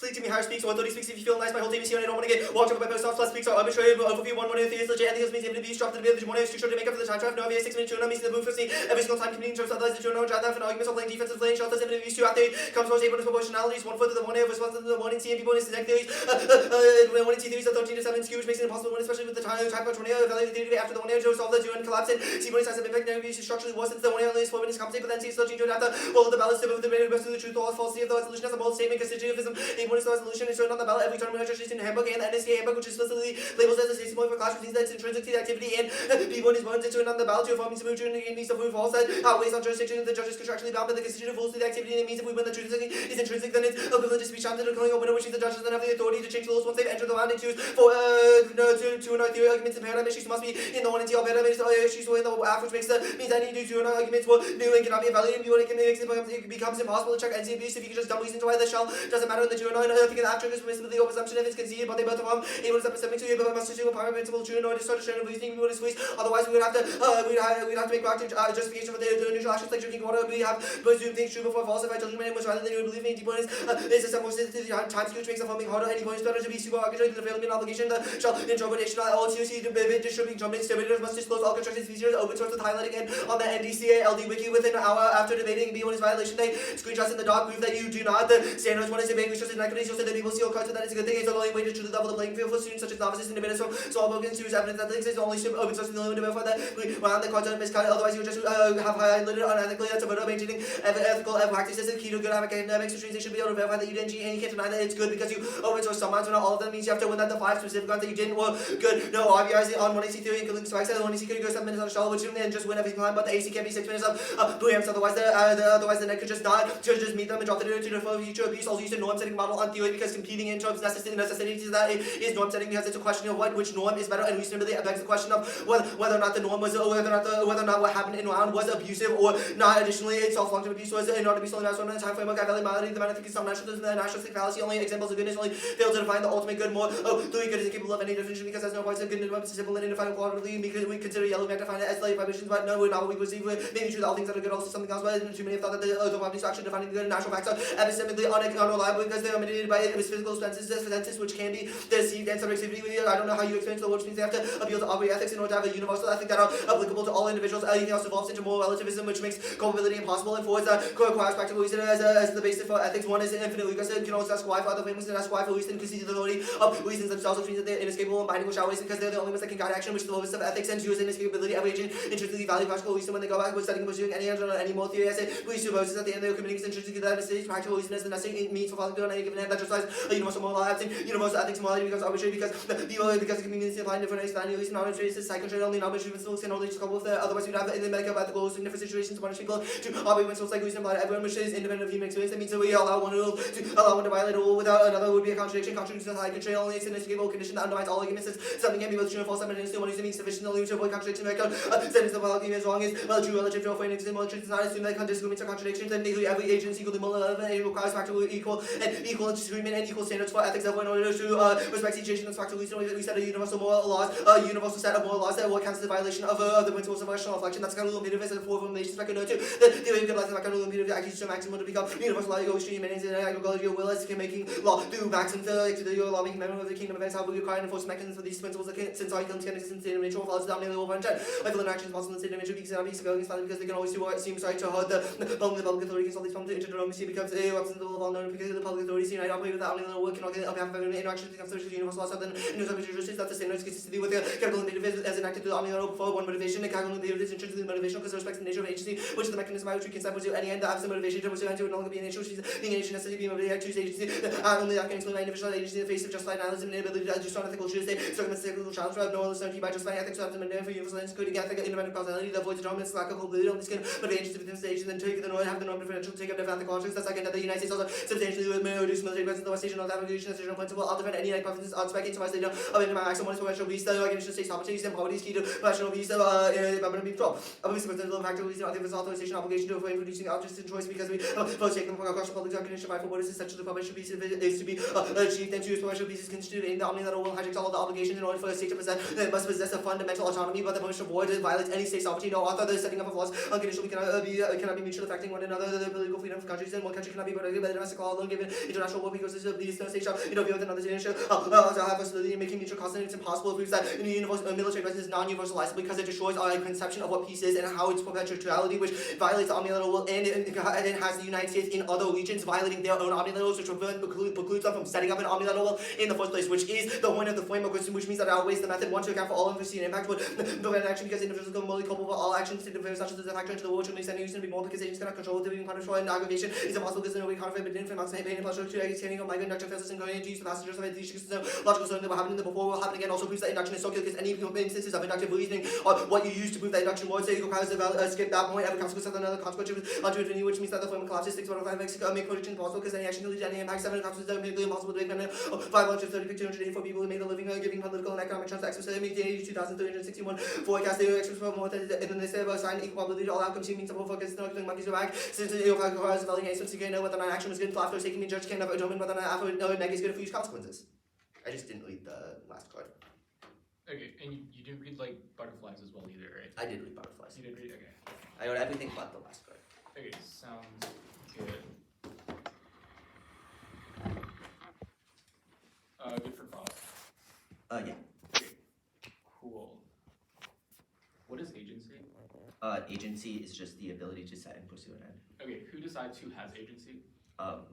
speak to me, Harry speaks, or 30 speaks if you feel nice, my whole team is here and I don't want to get walked up by post plus speaks, so I'm sure you overview 1 1 3 is legit, anything else means able to be dropped in the middle, one is too short to make up for the time, 5 no, 6 minutes, 2 means the move for C, every single time competing in terms of otherwise the journal, drive that for arguments of playing defensive playing shots, 7 views 2 after comes most able to proportionalities, 1 foot to the 1 of response to the 1 in C and B bonus to the next theories, 1 in C theories of 13 to 7 skew, which makes it impossible, especially with the time of 20 value theory after the 1 to solve the 2 and collapse it, C bonus has a big negative structurally worse since the 1 only is 4 minutes compensate, but then C still change after all of the balance with the rest of the truth or falsity of the solution as a bold statement, constitutivism, a bonus resolution is shown on the ballot every term when is in the handbook and the NSK handbook, which is explicitly labeled as a safety point for class routines that's intrinsic to the activity, and B1 is bonus into on the ballot to affirm means to move during the means to prove false that outweighs on jurisdiction, the judge is contractually bound by the constitutive rules to the activity, and it means if we win the truth is intrinsic, then it's equivalent to speech on the declaring a winner, which means the judges then have the authority to change the rules once they've entered the land and choose for to another theory arguments and paradigm issues must be in the 1 and T paradigm issues in the F, which makes the means any new to arguments for new and cannot be evaluated, it becomes impossible to check NC abuse if you can just dumb reasons why the shell doesn't matter in the 2 and 9. I think that triggers permissibly the presumption if it's conceded, but they both are able to epistemic to you, but must assume a primary principle true and or distort a strain of reasoning we would squeeze. Otherwise, we would have to make proactive justification for the neutral actions like drinking water. We have presumed things true before falsify judgment, much rather than you would believe me. D bonus is a more sensitive time skew, which makes affirming harder. Any bonus better to be super arbitrary than the failing obligation. The shell interpretation all TOC distributing jumping distributors must disclose all construction features open source with highlighting and on the NDCA LD wiki within an hour after debating B1 is violation day. Screenshots in the doc prove that you do not. The standards one is debate, which is inequities. You'll say that people see all cards, so that is a good thing. It's the only way to truly level the playing field for students such as novices and debaters from small broken series evidence that exists only open source and to verify that we round the cards are miscut. Otherwise, you would just have highlighted unethically. That's a murder maintaining ethical practices is key to good academics. Which means they should be able to verify that you didn't cheat and you can't deny that it's good because you open source some ones, but not all of them. Means you have to win that the 5 specific ones that you didn't were good. No, obviously on 1AC theory, including spikes, and 1AC could go 7 minutes on a shell, which and just win every time, but the AC can't be 6 minutes of preamps. Otherwise, the net could just die. To just meet them and drop the data to the future abuse. Also use a norm setting model on theory because competing in terms necessity to that is norm setting because it's a question of which norm is better and reasonably begs the question of whether or not the norm was whether or not what happened in round was abusive or not. Additionally, self-long-term abuse was not to be solely based on the time framework. Validity, the manifest some nationalism, the nationalistic fallacy. Only examples of goodness only fail to define the ultimate good more. Doing good is incapable of any definition because there's no parts of goodness it's simple and indefinable quality because we consider yellow magnifying it as slave vibrations, but no, we're not what we perceive. Maybe true that all things that are good also something else, but too many have thought that the properties actually defining the good and natural facts are epistemically unreliable because they are mediated by physical senses which can be deceived and subjectivity. I don't know how you experience the world, which means they have to appeal to arbitrary ethics in order to have a universal ethic that are applicable to all individuals. Anything else evolves into moral relativism, which makes culpability impossible and forwards requires practical reason as the basis for ethics. One is infinite because it can also ask why for other things and ask why for reason because the authority of reasons themselves, which means that they're inescapable and binding, which always because they're the only ones that can guide action, which the lowest of ethics and use inescapability. Every agent intrinsically value practical reason when they go back with studying and pursuing any more theory. I say police supposes at the end they're committing intrinsically that necessity practical reason is the necessary means for following through on any given hand that justifies a universal moral absence. Universal ethics morality becomes arbitrary because because it can be means to apply different ways, at least non-arbitrary is psychotrade only non-arbitrary principles can only couple with otherwise we'd have in the medical ethical in different situations to punish people to arbitrary principles like reason apply to everyone which is independent of human experience. That means that we allow one rule to allow one to violate a rule without another would be a contradiction. Contradiction is high control only it's an inescapable condition that undermines all arguments. Something can be both true and false simultaneously. One means sufficiently to avoid contradiction. Sentence of argument as long as true relative to a frame existing truth does not assume that disagreements are contradictions. Then nearly every agency equally relevant and requires practical equal treatment and equal standards for ethics in order to respect each agent and practical reason. We set a universal moral laws, a universal set of moral laws that will count as the violation of the principles of rational reflection. That's kind of Lamberson as a form of relations record to the theory of good life and kind of Lamberson actions to maximum to become universal law, extreme and in agriculture, your will as making law do maximum to the lawmaking member of the kingdom events. How will you require and enforce mechanisms for these principles that since our can exist in state of nature follows down nearly over and I feel an action possible in state of nature because they're not being because they can always do what seems right to hurt the public authority can solve these problems. Interdenomacy becomes a representative of all known because the public authorities unite operate without only little work and on behalf of everyone interaction becomes social universal law something in those justice that the standards consistently with the chemical individual as enacted to the omni for one motivation and chemical individual is intrinsically motivational because it respects the nature of agency which is the mechanism by which we can separate to any end that has the motivation to pursue and to no longer be a nature which is being a nation necessarily being motivated to choose agency only that can explain my individual agency in the face of justified nihilism and inability to just on ethical truth circumstances ethical challenge for no certainty by justifying ethics without the mandate for universal including ethical independent causality that avoids dominance lack of culpability on the skin motivations to within stages and take the norm have the norm differential take up defend the conscience. That's like that the United States also substantially reduce military presence in the West Asian North African region as a principle. I'll defend any preferences on spec into my state of my maximum one is peace, the organization states opportunities and poverty is key to national peace, permanent control. Obviously, with the factor reason, I think this authorization obligation to avoid reducing objects in choice because we first take them from across the public recognition by for what is essential to provincial peace is to be achieved and choose provincial peace is constituted in the omni that will hijacks all of the obligations in order for a state to possess it must possess a fundamental autonomy, but the provincial board violates any state sovereignty. No author the setting up of laws unconditionally cannot be mutually affecting one another. The political freedom of countries and one country cannot be protected by the domestic law alone given international natural world because these no station, you know, view with another generation, also have facility in making mutual constant. It's impossible. It proves that in the universe, military presence is non-universalizable because it destroys our conception of what peace is and how it's perpetuality, which violates omnilateral will, and it has the United States in other regions violating their own omnilaterals, which precludes them from setting up an omnilateral will in the first place, which is the point of the framework, which means that it outweighs the method one to account for all unforeseen impacts, but prevent action because individuals become morally culpable for all actions to the such as the factor into the world, which makes any reason to be more because agents cannot control the being punished and aggravation is impossible because in a way conflict between infant pain and pleasure to extending of migrant induction fails in going to use the passengers of these logical system that were happening before will happen again also proves that induction is circular because any instances of inductive reasoning or what you use to prove that induction words say requires to skip that point every consequence of another consequence onto infinity, which means that the form collapses 6 1 5 make prediction impossible because any action can lead to any impact 7 consequences that are completely impossible to make 530 284 people who made a living giving political and economic chance to access to 2,361 forecast the experts for more than they say about sign equal probability to all outcomes seeming simple focus no monkeys are back since it requires developing a to know whether or not action was good until after taking me judge can never determine whether or not after no neg is good for huge consequences. I just didn't read the last card. Okay, and you didn't read like butterflies as well either, right? I did read butterflies. You did read, okay. I read everything but the last card. Okay, sounds good. Good for frost. Yeah. Okay, cool. What is agency? Agency is just the ability to set and pursue an end. Okay, who decides who has agency?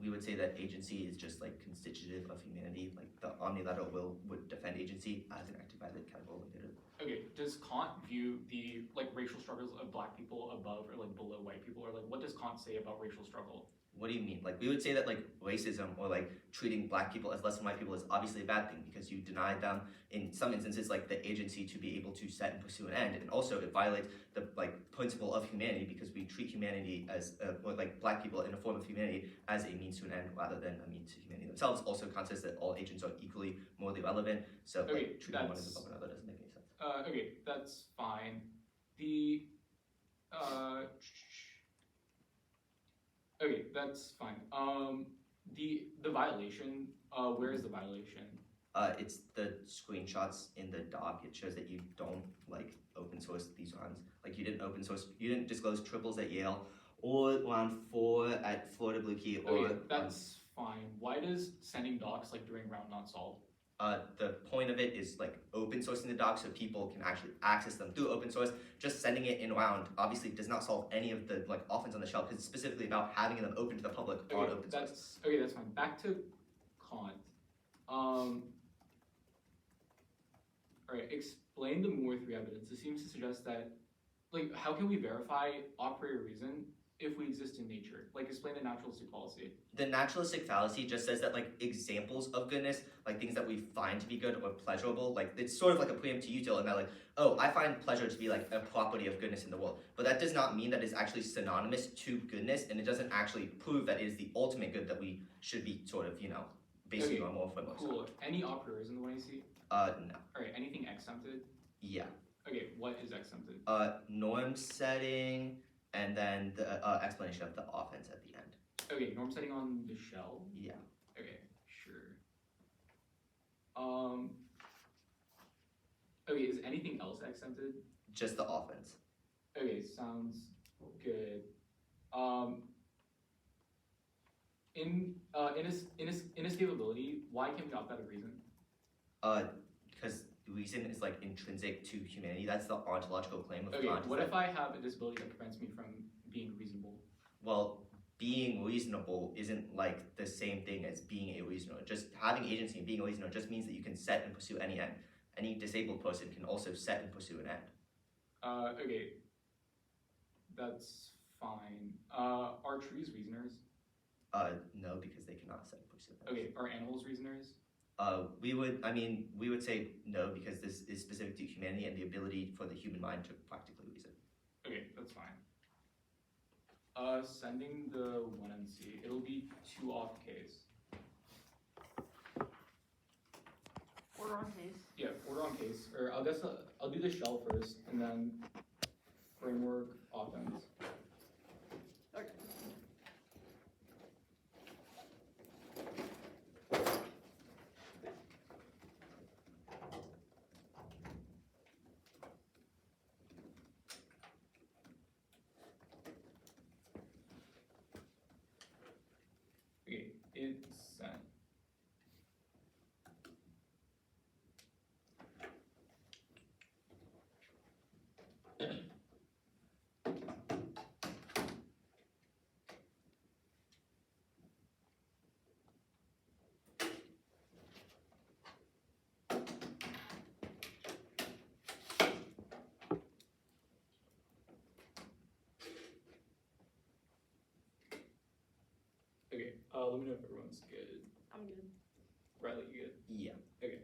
We would say that agency is just like constitutive of humanity, like the omnilateral will would defend agency as enacted by the categorical imperative. Okay, does Kant view the like racial struggles of black people above or like below white people, or like what does Kant say about racial struggle? What do you mean? Like we would say that like racism or like treating black people as less than white people is obviously a bad thing because you deny them in some instances like the agency to be able to set and pursue an end, and also it violates the like principle of humanity because we treat humanity as or like black people in a form of humanity as a means to an end rather than a means to humanity themselves. Also Kant says that all agents are equally morally relevant, so okay, like treating one as above another doesn't make any sense. Okay, that's fine. The okay, that's fine. The violation. Where is the violation? It's the screenshots in the doc. It shows that you don't like open source these runs. Like you didn't disclose triples at Yale or round 4 at Florida Blue Key. Or okay, that's fine. Why does sending docs like during round not solve? The point of it is like open sourcing the docs so people can actually access them through open source. Just sending it in round obviously does not solve any of the like offense on the shelf because it's specifically about having them open to the public on open source. Okay, that's fine. Back to Kant. Alright, explain the Moore 3 evidence. It seems to suggest that, like, how can we verify a priori reason if we exist in nature? Like, explain the naturalistic fallacy. The naturalistic fallacy just says that, like, examples of goodness, like things that we find to be good or pleasurable, like, it's sort of like a preempt to util in that, like, oh, I find pleasure to be, like, a property of goodness in the world. But that does not mean that it's actually synonymous to goodness, and it doesn't actually prove that it is the ultimate good that we should be sort of, you know, basing our moral frameworks on. Cool. Any operators in the one you see? No. Alright, anything exempted? Yeah. Okay, what is exempted? Norm setting, and then the explanation of the offense at the end. Okay, norm setting on the shell? Yeah. Okay, sure. Okay, is anything else exempted? Just the offense. Okay, sounds good. In inescapability, why can we opt out of reason? Because reason is like intrinsic to humanity. That's the ontological claim of okay, Kant. What if I have a disability that prevents me from being reasonable? Well, being reasonable isn't like the same thing as being a reasoner. Just having agency and being a reasoner just means that you can set and pursue any end. Any disabled person can also set and pursue an end. Okay. That's fine. Are trees reasoners? No, because they cannot set and pursue an end. Okay, are animals reasoners? We would say no because this is specific to humanity and the ability for the human mind to practically reason. Okay, that's fine. Sending the 1NC, it'll be 2 off case. Order on case. Yeah, order on case. Or I'll guess I'll do the shell first and then framework offense. Okay. Okay, it's sent. Let me know if everyone's good. I'm good. Riley, you good? Yeah. Okay.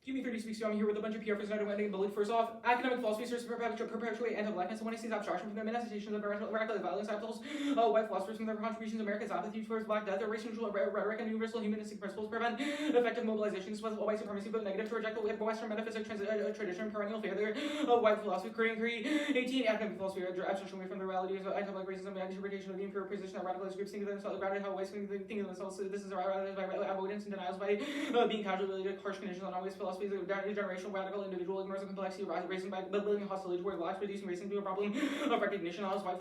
Give me 30 speaks to I'm here with a bunch of PR for started ending bullied. First off, academic philosophy serves to perpetuate anti-blackness, and when it sees abstraction from the manifestations of radical violence, capitals, white philosophers from their contributions to America's apathy towards black death, their race neutral rhetoric and universal humanistic principles prevent effective mobilizations with white supremacy, but negative to reject the Western metaphysic tradition, perennial failure of white philosophy. Cary, 18, academic philosophy abstraction away from the realities of anti-black racism and interpretation of the impure position that radicalized groups think of themselves, grounded how whites think of themselves. This is rather by avoidance and denials by being casually related to harsh conditions on always philosophies of generational radical individual ignores the complexity of racism by building hostility toward blacks, reducing racism to a problem of recognition. All white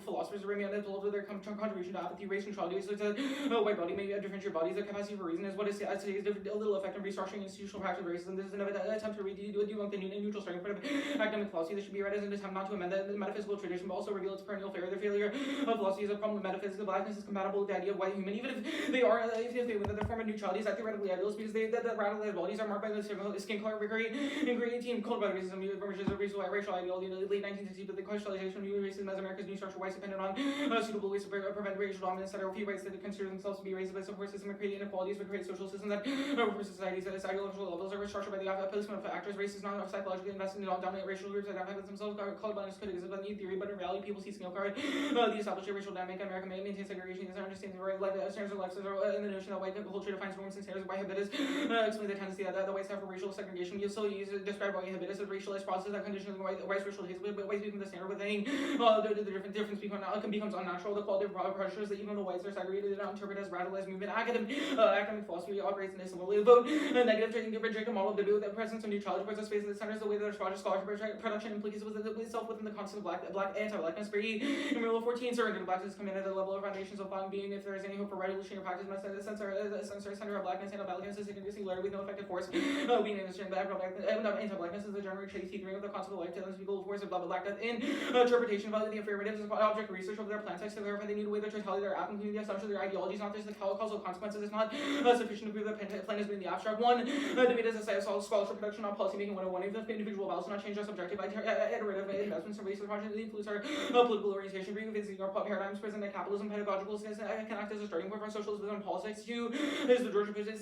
philosophers remain unable to their contribution to apathy, race, neutrality. So it's a white body, maybe differentiate bodies. The capacity for reason is what is today's a little effect in restructuring institutional practice of racism. This is an attempt to debunk the neutral starting point of academic philosophy. This should be read as an attempt not to amend the metaphysical tradition, but also reveal its perennial failure. The failure of philosophy is a problem of metaphysics. Blackness is compatible with the idea of white human, even if they are, if they win their form of neutrality is that theoretically ideals, because the radicalized bodies are marked by the skin color, Cary, in grade 18, called by racism, emerges of racial ideology in the late 1960s, but the conceptualization of new racism as America's new structure, whites dependent on suitable ways to prevent racial dominance that are few whites that consider themselves to be racist, but support system and create inequalities, but create social systems that for societies at its ideological levels are restructured by the placement of factors. Race is not psychologically invested in dominant racial groups that identify themselves. Colorblindness could exist in theory, but in reality, people see skin color. The established racial dynamic in America may maintain segregation. These are understanding the right standards of life, and the notion that white culture defines norms and standards of white habitus. Explain the tendency that the whites have for racial segregation. You also use describe white habitus as racialized process that conditions whites racial hate, but whites become the standard within the difference becomes unnatural. The quality of pressures that even though whites are segregated, they don't interpret as radicalized movement. Academic philosophy operates in a similar way. Vote negative drink a model of debate with the presence of neutrality towards the space that centers the way that our scholarship production implicates itself within the concept of black anti-blackness. In Rule 14, surrender to blackness come in at the level of foundations of thought being. If there is any hope for revolutionary practice, must center of blackness and blackness is a singularity with no effective force. Being understood that anti-blackness is the general theory of the concept of life, telling people force of black death in interpretation of the affirmative is object research of their plan text to verify they need a way to totality their app, including the assumption of their ideologies, not just the causal consequences. It's not sufficient to prove the plan has been the abstract one. Debate is a site of scholarship production on policy making 101. If the individual values not change our subjective iterative investments and research projects that influence our political orientation, revisiting our paradigms present in capitalism, pedagogical can act as a starting point for socialism and politics. Two is the George Bush's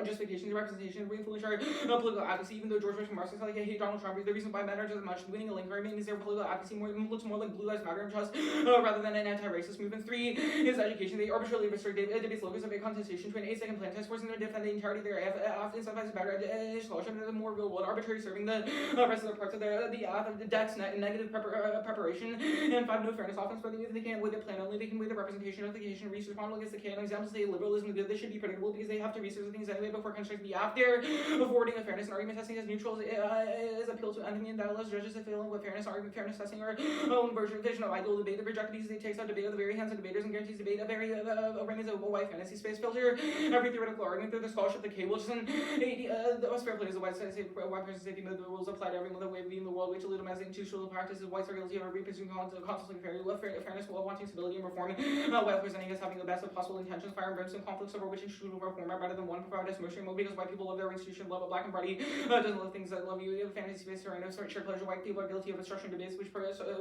justification, the representation, influence our political advocacy. Even though George Bush and Marxists like hate Donald Trump, the reason why matters as much winning a link means their political advocacy looks more like Blue Lives Matter and trust rather than an anti-racist movement. Three is education. They arbitrarily restrict debates locus of a contestation to an 8-second plan text, forcing them to defend the entirety of their often sometimes better scholarship and more real world, arbitrary serving the rest of the parts of the decks negative preparation. And 5, no fairness. Often spreading if they can't with the plan only, they can with the representation of the occasion research model against the canon. Examples say liberalism good, they should be predictable because they have to research the things anyway before constructing the after forwarding of fairness and argument testing as neutral is appeal to enemy and dialogues judges if failing with fairness argument fairness testing or own vision of ideal debate. The reject these they takes out debate of the very hands of debaters and guarantees debate a very remains a white fantasy space filter every theoretical argument through the scholarship the cable just the fair play is a white person safety the rules apply to everyone the way being the world which lead them as institutional practices whites are guilty of reproducing constantly fairness while wanting stability and reform while presenting as having the best of possible intentions fire and brimstone conflicts over which institutional reform are better than one provide us motion because white people love their institution love a black and party doesn't love things that love you fantasy space or shared pleasure white people are guilty of obstruction debates which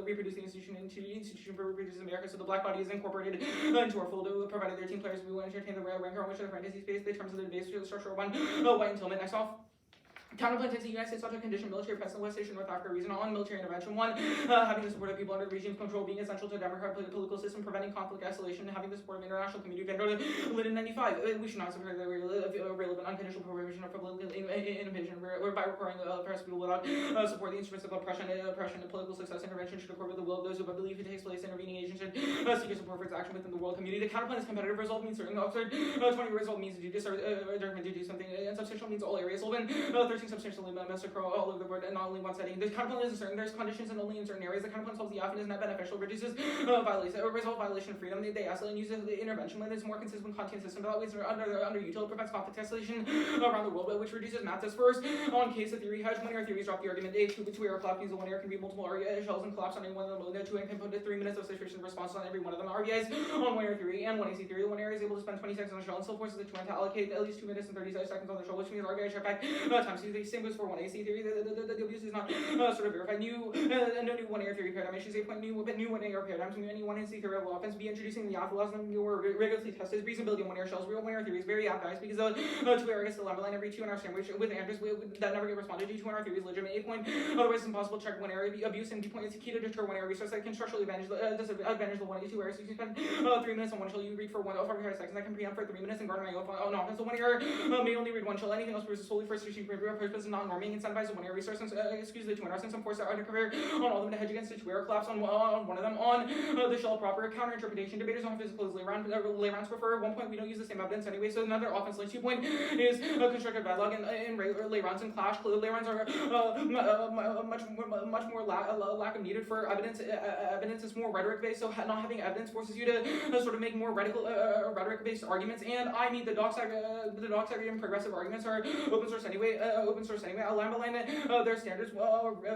reproduce the institution for reproduces America so the black body is incorporated into our fold provided their team players we will entertain the rancor on which the fantasy space the terms of the debate structure one white entailment. Next off counterplan takes the United States subject condition military presence in West Station North Africa reason on military intervention. 1. Having the support of people under the regime's control being essential to a democratic political system, preventing conflict escalation, and having the support of international community. Lid 95. We should not support the relevant unconditional prohibition of political invasion by requiring oppressed people without support the instruments of oppression and political success. Intervention should accord with the will of those who believe it takes place. Intervening agents should seek support for its action within the world community. The counterplan is competitive result means certain Oxford. 20 result means to do something. And substantial means all areas open. 13 interesting substantially massacre all over the board and not only one setting. There's counterpoint is certain, there's conditions and only in certain areas. The counterpoint solves the often is not beneficial, reduces result violation of freedom. They isolate and use the intervention when there's more consistent with Kantian system. That ways under util prevents conflict escalation around the world, which reduces math test first. On case of theory hedge, one air theories drop the argument A, two air collapse means the one air can be multiple shells and collapse on any one of them. The two air can put 3 minutes of situation response on every one of them. RBIs on one air theory and one AC theory. The one air is able to spend 20 seconds on a shell and still forces the two to allocate at least 2 minutes and 30 seconds on the shell, which means RBI check back times two. The same goes for one AC theory. The abuse is not sort of verified. No new one air theory paradigm. Issues 8 new one air paradigms. Any one AC theory will offense be introducing the alpha laws and were rigorously tested. Reasonability of one air shells. Real one air theory is very apt, guys, because two air gets the Lamberson every 2 in our sandwich with Andrews that never get responded to. 2 in our theory is legitimate. 8 point. Otherwise, it's impossible to check one air abuse, and B point is key to deter one air resource that can structurally disadvantage the 1 2 air. So you can spend 3 minutes on one shell. You read for 45 seconds. I can preempt for 3 minutes and garner my own offense. So 1 air may only read 1 shell. Anything else versus solely for strategic purpose and non-norming. Incentivize the 1 air resource. Excuse the 2 air and some force are undercover on all of them to hedge against the 2 air collapse on one of them. On the shell proper counter interpretation. Debaters on physical is lay rounds prefer. 1 point we don't use the same evidence anyway. So another offense like 2 point is constructive dialogue and lay rounds and clash. Lay rounds are much more lack of needed for evidence. Evidence is more rhetoric based. So not having evidence forces you to sort of make more rhetoric based arguments. And I need the doc and progressive arguments are open source anyway. Lamberson, their standards,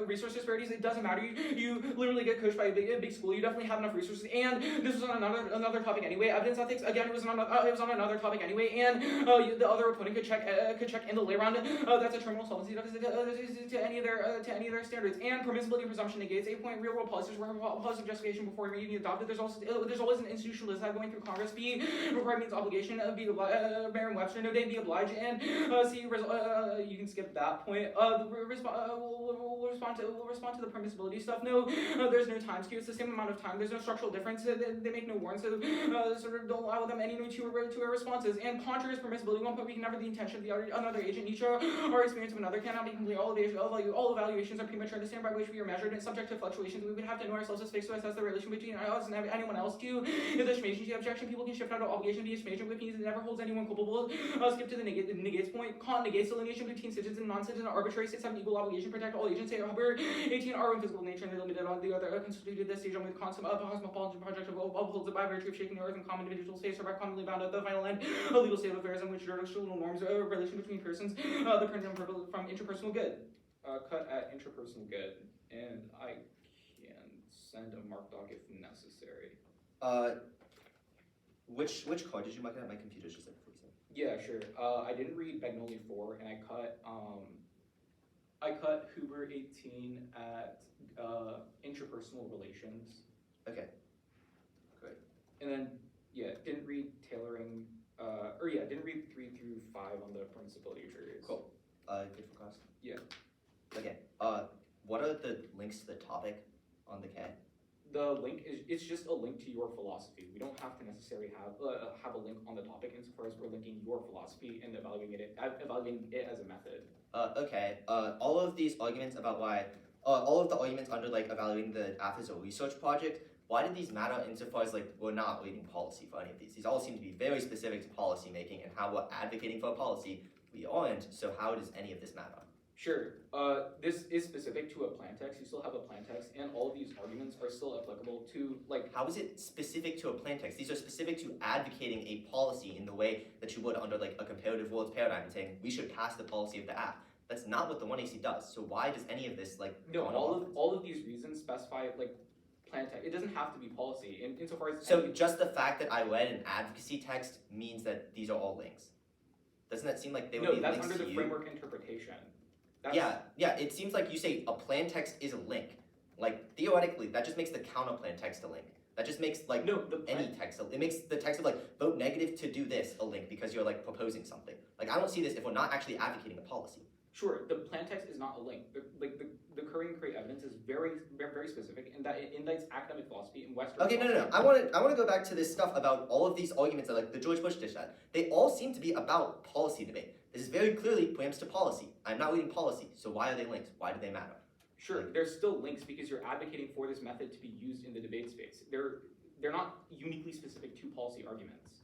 resource disparities. It doesn't matter. You literally get coached by a big school. You definitely have enough resources. And this was on another topic anyway. Evidence ethics again. It was on another topic anyway. And the other opponent could check in the lay round. That's a terminal solvency deficit to any of their standards. And permissibility presumption negates 8 point real world policies where positive justification before even adopted. There's always an institutional design going through Congress. B required means obligation. B Merriam-Webster no day be obliged. And C you can skip that point. We'll respond to the permissibility stuff. No, there's no time skew. It's the same amount of time. There's no structural difference. They make no warrants. So sort of don't allow them any two responses. And contrary is permissibility. 1 point we can never the intention of another agent. Each our experience of another cannot be complete. All evaluations are premature. The standard by which we are measured and subject to fluctuations. We would have to know ourselves as fixed to assess the relation between us and anyone else. To the schmation objection, people can shift out of obligation to be a schmation, which means it never holds anyone culpable. Skip to the negates point. Kant negates delineation between citizens and non-citizens. Arbitrary states have an equal obligation to protect all agents. However, 18 are in physical nature and they're limited on the other constituted this stage with concept of cosmopolitan project of upholds it by virtue of shaking the earth and common individual states are by commonly bound at the final end a legal state of affairs in which jurisdictional norms relation between persons the principle from interpersonal good. Cut at interpersonal good, and I can send a mark doc if necessary. Which card did you mark at? My computer's just like freezing. Yeah, sure. I didn't read Bagnoli 4, and I cut Huber 18 at interpersonal relations. Okay. Great. And then didn't read tailoring. Didn't read 3 through 5 on the permissibility periods. Cool. Good for class. Yeah. Okay. What are the links to the topic on the K? The link it's just a link to your philosophy. We don't have to necessarily have a link on the topic insofar as we're linking your philosophy and evaluating it as a method. Okay. All of these arguments about why, all of the arguments under like evaluating the app as a research project, why did these matter insofar as like we're not leading policy for any of these? These all seem to be very specific to policy making and how we're advocating for a policy. We aren't, so how does any of this matter? Sure. This is specific to a plan text. You still have a plan text, and all of these arguments are still applicable to, like... How is it specific to a plan text? These are specific to advocating a policy in the way that you would under, like, a comparative worlds paradigm and saying, we should pass the policy of the app. That's not what the 1AC does. So why does any of this, like... No, all of these reasons specify, like, plan text. It doesn't have to be policy, insofar as... So just the fact that I read an advocacy text means that these are all links? Doesn't that seem like they would be links to you? No, that's under the framework interpretation. Yeah, it seems like you say a plan text is a link. Like, theoretically, that just makes the counter plan text a link. That just makes, like, any text, it makes the text of, like, vote negative to do this a link because you're, like, proposing something. Like, I don't see this if we're not actually advocating a policy. Sure, the plan text is not a link. The Cary and Cray evidence is very, very specific in that it indicts academic philosophy in Western Okay, philosophy. no. I want to go back to this stuff about all of these arguments that, like, the George Bush dish at. They all seem to be about policy debate. This is very clearly preempts to policy. I'm not reading policy, so why are they linked? Why do they matter? Sure, there's still links because you're advocating for this method to be used in the debate space. They're not uniquely specific to policy arguments.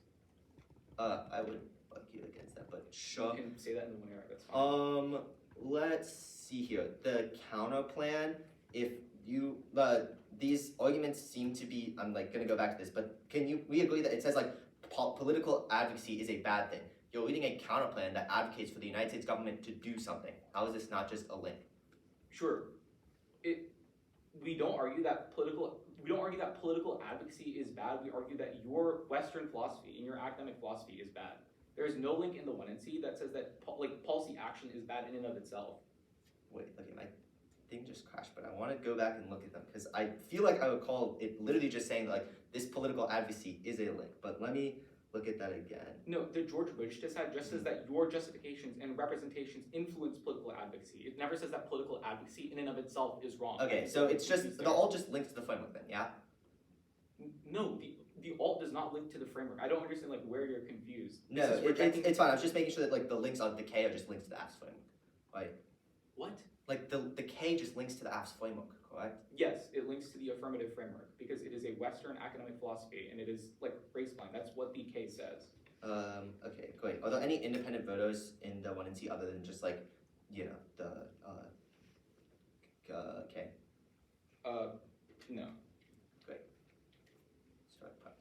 I would argue against that, but Sure. You can say that in the one error. That's fine. Let's see here. The counter plan. If you these arguments seem to be. I'm like gonna go back to this, but we agree that it says like political advocacy is a bad thing. You're leading a counter plan that advocates for the United States government to do something. How is this not just a link? Sure. We don't argue that political advocacy is bad. We argue that your Western philosophy and your academic philosophy is bad. There is no link in the 1NC that says that policy action is bad in and of itself. Wait, okay, my thing just crashed, but I want to go back and look at them because I feel like I recall it literally just saying like this political advocacy is a link. But let me look at that again. No, the George Bush just says that your justifications and representations influence political advocacy. It never says that political advocacy in and of itself is wrong. Okay, so it's just the all just links to the framework then, yeah? No, the alt does not link to the framework. I don't understand like where you're confused. No, it's fine. I was just making sure that like the links on the K are just links to the apps framework, right? What? Like the K just links to the apps framework, correct? Yes, it links to the affirmative framework because it is a Western academic philosophy and it is like race blind. That's what the K says. Okay, great. Are there any independent voters in the 1NC other than just like, you know, the K? No. Great. Start prep.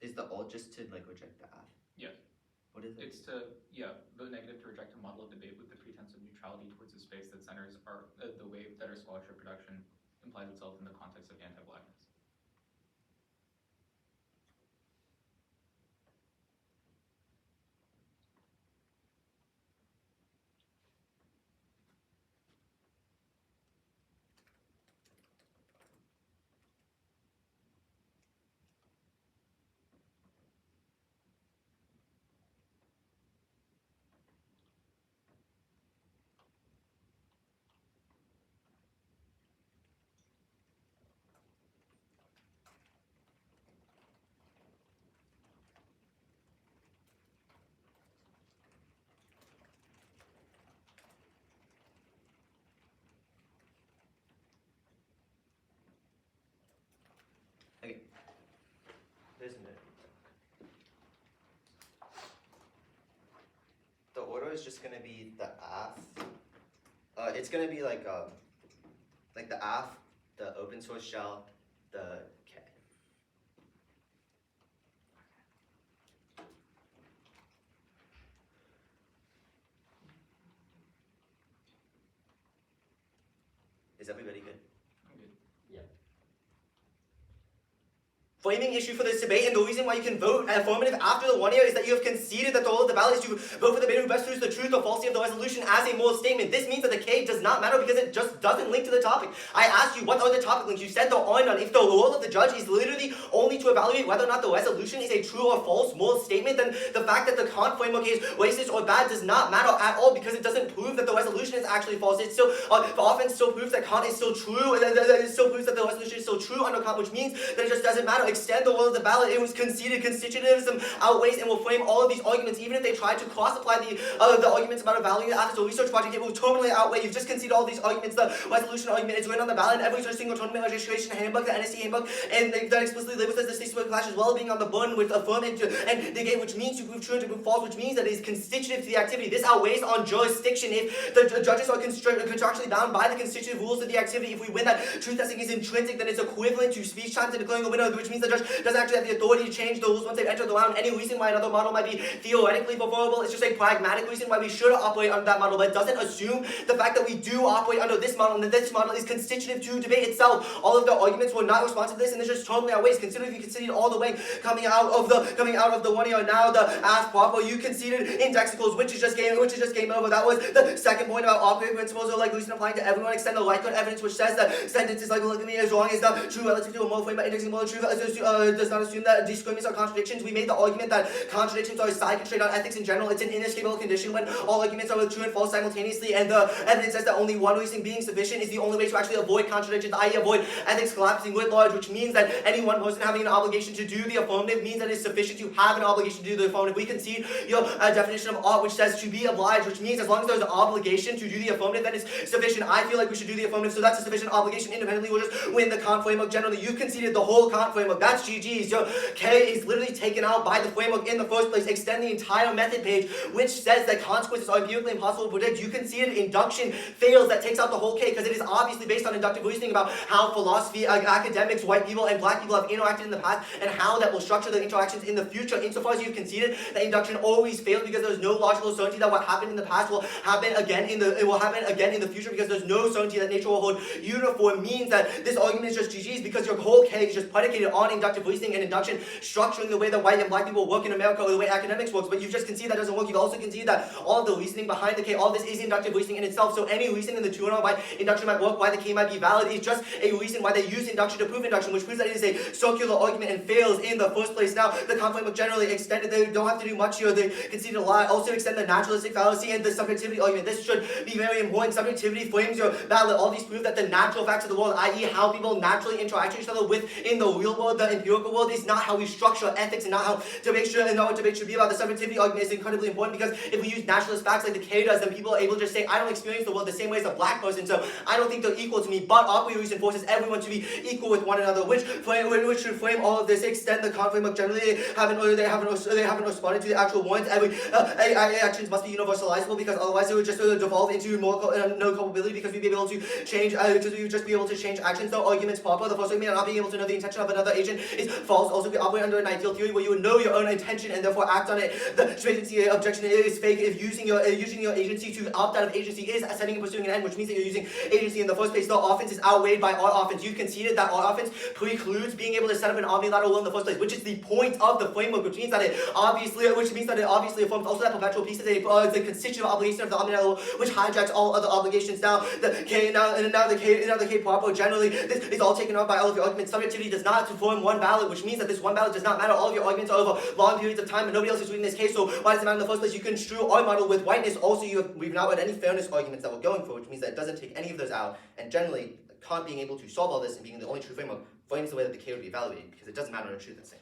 Is the alt just to like reject the app? Yeah. What is it? It's to, vote negative to reject a model of debate with the pretense of neutrality towards a space that centers the way that our scholarship production implies itself in the context of anti-blackness. Okay. There's no. The order is just gonna be the ath. It's gonna be like like the Aff, the open source shell, the K. Is everybody good? Framing issue for this debate, and the reason why you can vote affirmative after the 1 year is that you have conceded that the role of the ballot is to vote for the bidder who best proves the truth or falsity of the resolution as a moral statement. This means that the K does not matter because it just doesn't link to the topic. I asked you, what are the topic links? You said there are none. If the role of the judge is literally only to evaluate whether or not the resolution is a true or false moral statement, then the fact that the Kant framework is racist or bad does not matter at all because it doesn't prove that the resolution is actually false. It still often still proves that Kant is still true. It still proves that the resolution is still true under Kant, which means that it just doesn't matter. Extend the role of the ballot. It was conceded. Constitutivism outweighs and will frame all of these arguments, even if they try to cross-apply the arguments about evaluating the ethics or research project. It will totally outweigh. You've just conceded all these arguments. The resolution argument is written on the ballot in every single tournament registration handbook, the NSC handbook, and that explicitly labels as the state support clash as well being on the burden with affirmative and negate, which means to prove true and to prove false, which means that it is constitutive to the activity. This outweighs on jurisdiction. If the judges are contractually bound by the constitutive rules of the activity, if we win that truth testing is intrinsic, then it's equivalent to speech times and declaring a winner, which means the judge doesn't actually have the authority to change the rules once they've entered the round. Any reason why another model might be theoretically preferable, it's just a pragmatic reason why we should operate under that model, but it doesn't assume the fact that we do operate under this model, and that this model is constitutive to debate itself. All of the arguments were not responsive to this, and this just totally outweighs. Consider if you conceded all the way coming out of the 1 year, now the ask proper, you conceded indexicals, which is just game over. That was the second point about operating principles are like loose and applying to everyone. Extend the likelihood evidence, which says that sentences like look at me as long as the true relative to a moral frame by indexing moral truth does not assume that disagreements are contradictions. We made the argument that contradictions are a side constraint on ethics in general. It's an inescapable condition when all arguments are true and false simultaneously, and the evidence says that only one reason being sufficient is the only way to actually avoid contradictions, i.e. avoid ethics collapsing writ large, which means that any one person having an obligation to do the affirmative means that it's sufficient to have an obligation to do the affirmative. We concede your definition of ought, which says to be obliged, which means as long as there's an obligation to do the affirmative, then it's sufficient. I feel like we should do the affirmative, so that's a sufficient obligation. Independently, we'll just win the Kant framework generally. You conceded the whole Kant framework. That's GG's. Your K is literally taken out by the framework in the first place. Extend the entire method page, which says that consequences are empirically impossible to predict. You conceded induction fails. That takes out the whole K because it is obviously based on inductive reasoning about how philosophy, academics, white people, and black people have interacted in the past and how that will structure their interactions in the future. Insofar as you've conceded that induction always fails because there's no logical certainty that what happened in the past will happen again in the future because there's no certainty that nature will hold uniform, means that this argument is just GG's because your whole K is just predicated on inductive reasoning and induction structuring the way that white and black people work in America or the way academics works. But you've just conceded that doesn't work. You've also conceded that all of the reasoning behind the K, all of this is inductive reasoning in itself. So any reason in the 2 why induction might work, why the K might be valid, is just a reason why they use induction to prove induction, which proves that it is a circular argument and fails in the first place. Now, the Kant framework generally extended, they don't have to do much here, they conceded a lot. Also extend the naturalistic fallacy and the subjectivity argument. This should be very important. Subjectivity frames your ballot. All these prove that the natural facts of the world, i.e. how people naturally interact with each other within the real world, the empirical world, is not how we structure ethics and not how debate should be about. The subjectivity argument is incredibly important because if we use naturalist facts like the K does, then people are able to just say, I don't experience the world the same way as a black person, so I don't think they're equal to me. But operating reason forces everyone to be equal with one another, which should frame all of this. Extend the Kant framework generally. They haven't responded to the actual warrant. Every actions must be universalizable because otherwise it would just devolve into more no culpability because we'd be able to change because we would just be able to change actions. No arguments proper. The first argument, not being able to know the intention of another agent, is false. Also, we operate under an ideal theory where you would know your own intention and therefore act on it. The agency objection is fake. If using your agency to opt out of agency is setting and pursuing an end, which means that you're using agency in the first place. The offense is outweighed by our offense. You've conceded that our offense precludes being able to set up an omnilateral will in the first place, which is the point of the framework, which means that it obviously affirms also that perpetual piece is the constitutive obligation of the omnilateral, which hijacks all other obligations. Now the K proper generally, this is all taken up by all of your arguments. Subjectivity does not form one ballot, which means that this one ballot does not matter. All of your arguments are over long periods of time, and nobody else is reading this case. So why does it matter in the first place? You construe our model with whiteness. Also, we've not read any fairness arguments that we're going for, which means that it doesn't take any of those out. And generally, Kant being able to solve all this and being the only true framework frames the way that the K would be evaluated because it doesn't matter in truth and same.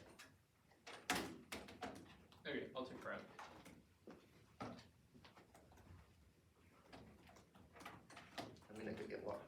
Okay, I'll take forever. I mean, I could get what?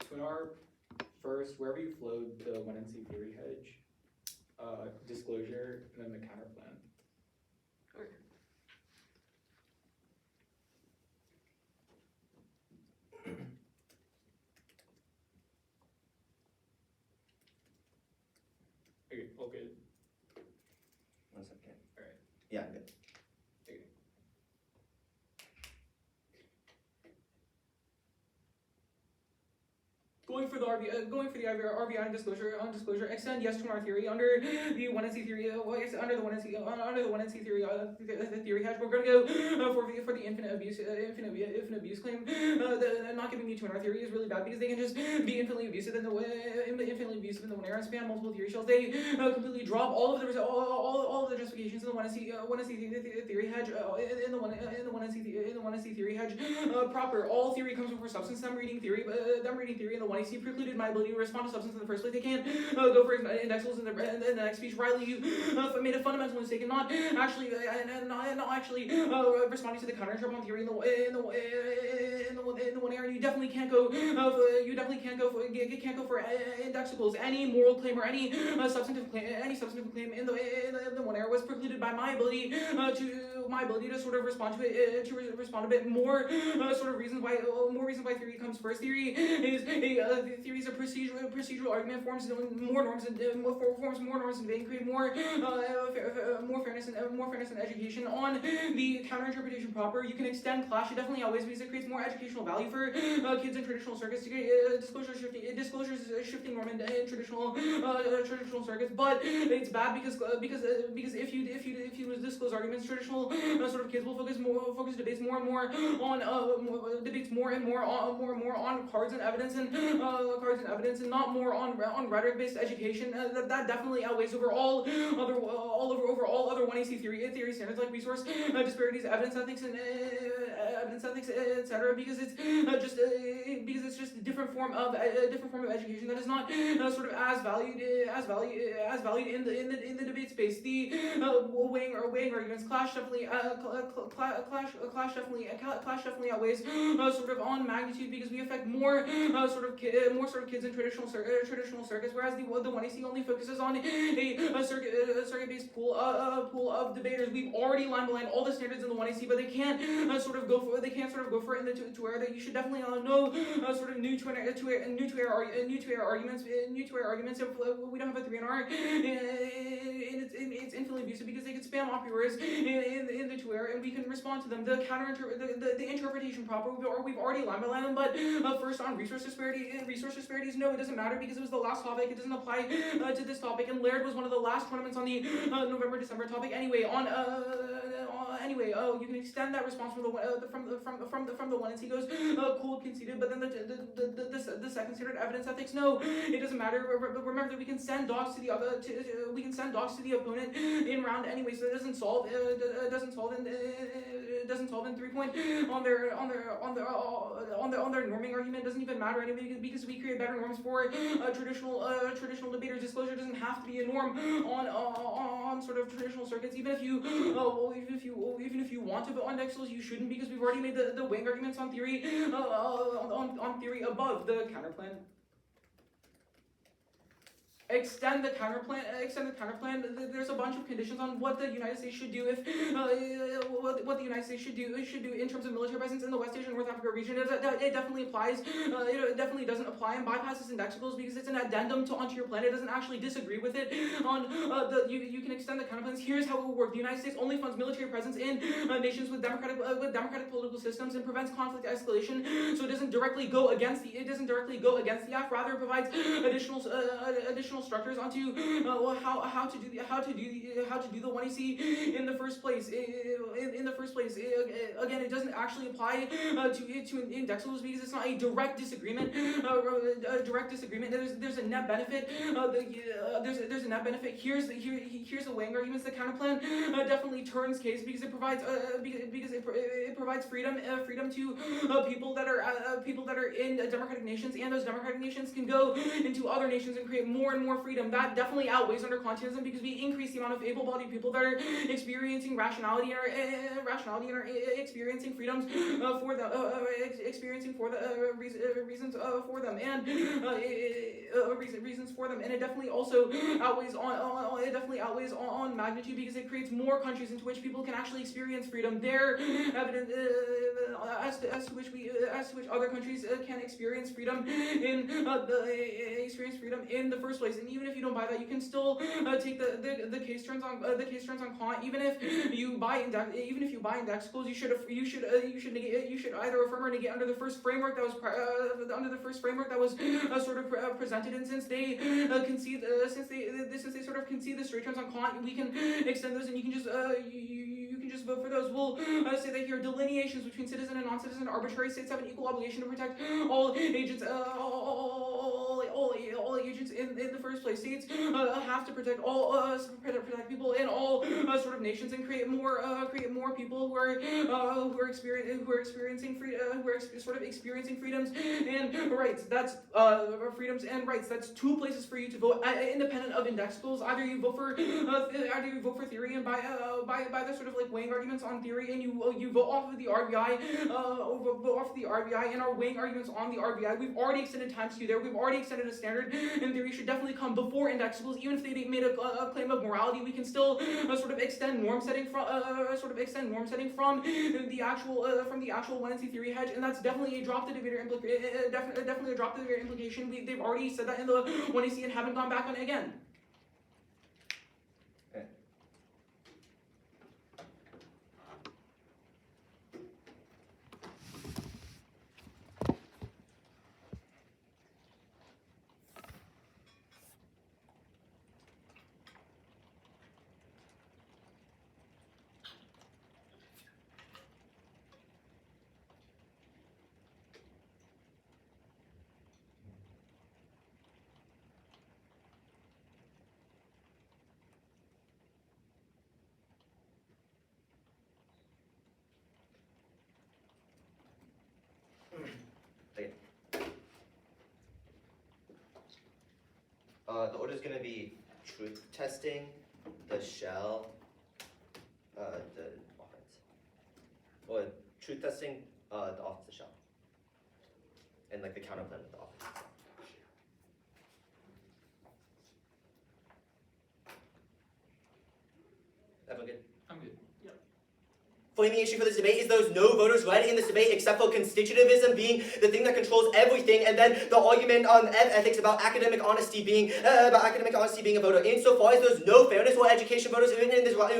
Twitter, first, wherever you flowed the 1NC theory hedge, disclosure, and then the counter plan. Okay. Okay, all good. 1 second. Alright. Yeah, I'm good. Going for the RVI disclosure, extend yes to our theory under the 1NC theory. Under the 1NC theory, the theory hedge. We're going to go for the infinite abuse claim. Not giving you 2 in our theory is really bad because they can just be infinitely abusive in the one era span multiple theory shells. They completely drop all of the justifications in the 1NC theory hedge. In the 1NC theory hedge proper. All theory comes before substance. Them reading theory in the 1AC precluded my ability to respond to substance in the first place. They can't go for indexals in the next speech. Riley, you made a fundamental mistake in not actually responding to the counter-interpon theory in the one area. You definitely can't go. Can't go for indexicals. Any moral claim or any substantive claim in the one area was precluded by my ability to sort of respond to it to respond a bit more. Sort of reasons why theory comes first. Theory is a procedural argument, forms more norms and create more fairness and education. On the counter interpretation proper, you can extend clash. It definitely outweighs because it creates more educational value for kids in traditional circuits. To get disclosures shifting norm in traditional circuits, but it's bad because if you disclose arguments, traditional sort of kids will focus debates more and more on cards and evidence and not more on rhetoric-based education. That definitely outweighs over all other 1AC theory standards like resource disparities, evidence ethics, etc. Because it's just a different form of education that is not sort of as valued in the debate space. The weighing arguments clash definitely outweighs sort of on magnitude because we affect more sort of kids in traditional circuits, whereas the 1AC only focuses on a circuit-based pool of debaters. We've already line by line all the standards in the 1AC, but they can't sort of go for it in the two area that you should definitely know sort of new to air arguments. If we don't have a 3 in R, it's infinitely abusive because they could spam off yours in the 2 air, and we can respond to them. The interpretation proper, we've already line by line, but first on resource disparities, no, it doesn't matter because it was the last topic. It doesn't apply to this topic, and Laird was one of the last tournaments on the November-December topic. Anyway, you can extend that response from the 1NC goes cool conceded, but then the second standard evidence ethics, no, it doesn't matter. Remember that we can send dogs to the opponent in round anyway, so it doesn't solve in 3 point on their norming argument. Doesn't even matter anyway because we create better norms for traditional debaters. Disclosure doesn't have to be a norm on sort of traditional circuits. Even if you want to vote on indexals, you shouldn't because we've already made the weighing arguments on theory on theory above the counterplan. Extend the counterplan. There's a bunch of conditions on what the United States should do if what the United States should do in terms of military presence in the West Asia and North Africa region. It definitely applies. It definitely doesn't apply and bypasses indexicals because it's an addendum onto your plan. It doesn't actually disagree with it. You can extend the counterplans. Here's how it will work. The United States only funds military presence in nations with democratic political systems and prevents conflict escalation. So it doesn't directly go against the act. Rather, it provides additional structures onto how to do the 1AC in the first place. Again, it doesn't actually apply to indexals because it's not a direct disagreement. There's a net benefit. There's a net benefit. Here's the weighing arguments. The counterplan definitely turns case because it provides freedom to people that are in democratic nations, and those democratic nations can go into other nations and create more and more freedom. That definitely outweighs under Kantianism because we increase the amount of able-bodied people that are experiencing rationality and are experiencing freedoms for the experiencing for the reasons for them and reasons for them. And it definitely also outweighs on magnitude because it creates more countries into which people can actually experience freedom. There, evidence as to which other countries can experience freedom in the first place. And even if you don't buy that, you can still take the case turns on Kant. Even if you buy indexicals, you should either affirm or negate under the first framework that was sort of presented. And since they concede sort of concede the straight terms on Kant, we can extend those, and you can just vote for those. We'll say that here delineations between citizen and non-citizen arbitrary states have an equal obligation to protect all agents in the first place. States have to protect protect people in all sort of nations and create more people who are experiencing freedoms and rights. That's freedoms and rights. That's two places for you to vote independent of indexicals. Either you vote for theory and by the sort of like weighing arguments on theory, and you vote off of the RBI, and our weighing arguments on the RBI. We've already extended time skew there. We've already extended a standard, and theory should definitely come before indexicals. Even if they made a claim of morality, we can still sort of extend norm setting from the actual 1NC theory hedge, and that's definitely a drop the debater implication. They've already said that in the 1AC and haven't gone back on it again. The order is going to be truth testing, the shell, the offense. Or truth testing, the offense, the shell. And like the counterplan of the offense. Everyone good? I'm good. Flaming issue for this debate is those no voters led in this debate except for constitutivism being the thing that controls everything, and then the argument on ethics about academic honesty being a voter. Insofar as there's no fairness or education voters who in this round,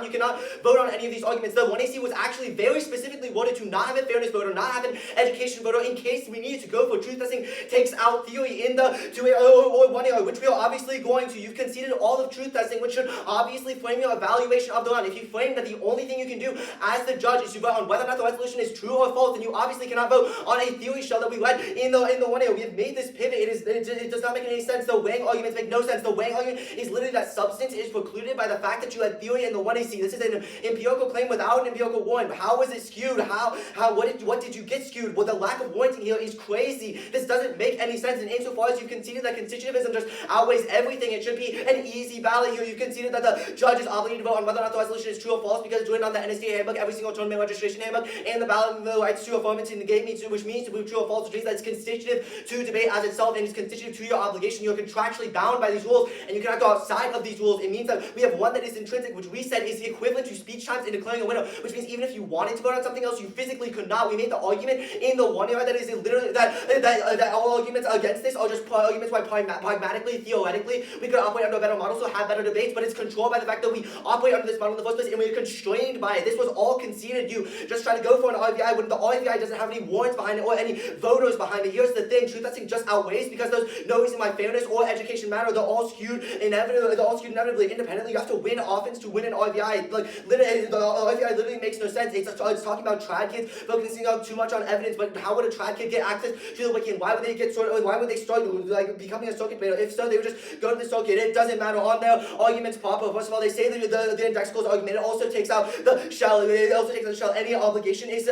you cannot vote on any of these arguments. The 1AC was actually very specifically worded to not have a fairness voter, not have an education voter, in case we needed to go for truth testing takes out theory in the 1A, which we are obviously going to. You've conceded all of truth testing, which should obviously frame your evaluation of the round. If you frame that the only thing you can do as the judge is to vote on whether or not the resolution is true or false, then you obviously cannot vote on a theory shell that we led in the 1A. We have made this pivot. It does not make any sense. The weighing arguments make no sense. The weighing argument is literally that substance is precluded by the fact that you had theory in the 1AC. This is an empirical claim without an empirical warrant. How was it skewed? What did you get skewed? Well, the lack of warranting here is crazy. This doesn't make any sense. And insofar as you conceded that constitutivism just outweighs everything, it should be an easy ballot here. You conceded that the judge is obligated to vote on whether or not the resolution is true or false because it's written on the NSTA handbook, every single tournament registration handbook, and the ballot the rights to affirm and to negate means, which means to prove true or false, which means that it's constitutive to debate as itself and it's constitutive to your obligation. You're contractually bound by these rules, and you cannot go outside of these rules. It means that we have one that is intrinsic, which we said is the equivalent to speech times in declaring a winner, which means even if you wanted to vote on something else, you physically could not. We made the argument in the 1 year that is literally that all arguments against this are just arguments why pragmatically, theoretically, we could operate under a better model, so have better debates, but it's controlled by the fact that we operate under this model in the first place, and we're constrained by it. This was all conceded. You just try to go for an RVI when the RVI doesn't have any warrants behind it or any voters behind it. Here's the thing, truth testing just outweighs because there's no reason why fairness or education matter. They're all skewed inevitably independently. You have to win offense to win an RVI. Like literally, the RVI literally makes no sense. It's talking about trad kids focusing too much on evidence, but how would a trad kid get access to the wiki, and why would they start like becoming a circuit debater? If so, they would just go to the circuit. It doesn't matter on their arguments proper. First of all, they say that the indexicals argument. It also takes out the shell it also takes as a shell any obligation is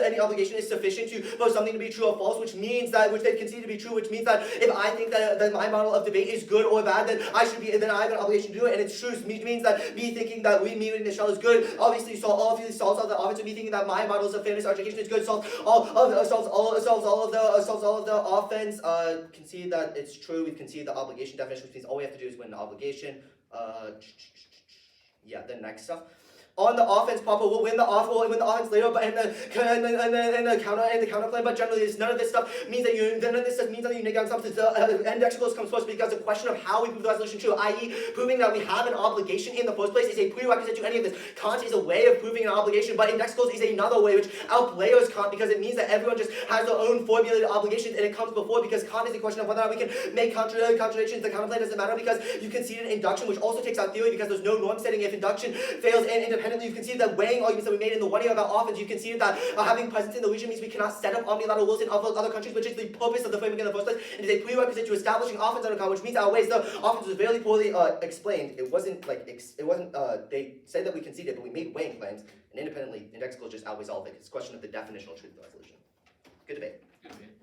sufficient for something to be true or false, which they concede to be true, which means that if I think that my model of debate is good or bad, then I have an obligation to do it, and it's true. It means that me thinking that me reading the shell is good, obviously solves all of the offense. Me thinking that my models of fairness education is good solves all of the offense. Concede that it's true. We've conceded the obligation definition, which means all we have to do is win the obligation. Yeah, the next stuff. On the offense, Papa will win the offense later, but in the counter play. But generally, none of this stuff means that you negate something. The index clause comes first because the question of how we prove the resolution true, i.e., proving that we have an obligation in the first place, is a prerequisite to any of this. Kant is a way of proving an obligation, but index clause is another way which outlayers Kant because it means that everyone just has their own formulated obligations, and it comes before because Kant is a question of whether or not we can make contradictions. The counterplay doesn't matter because you conceded induction, which also takes out theory because there's no norm setting if induction fails and independently. You've conceded that weighing arguments that we made in the 1 year about offense, you've conceded that having presence in the region means we cannot set up omnilateral wills in other countries, which is the purpose of the framing in the first place. It is a prerequisite to establishing offense under Kant, which means outweighs the offense was very poorly explained. It wasn't they said that we conceded, but we made weighing claims, and independently, index clause just outweighs all of it. It's a question of the definitional truth of the resolution. Good debate. Good debate.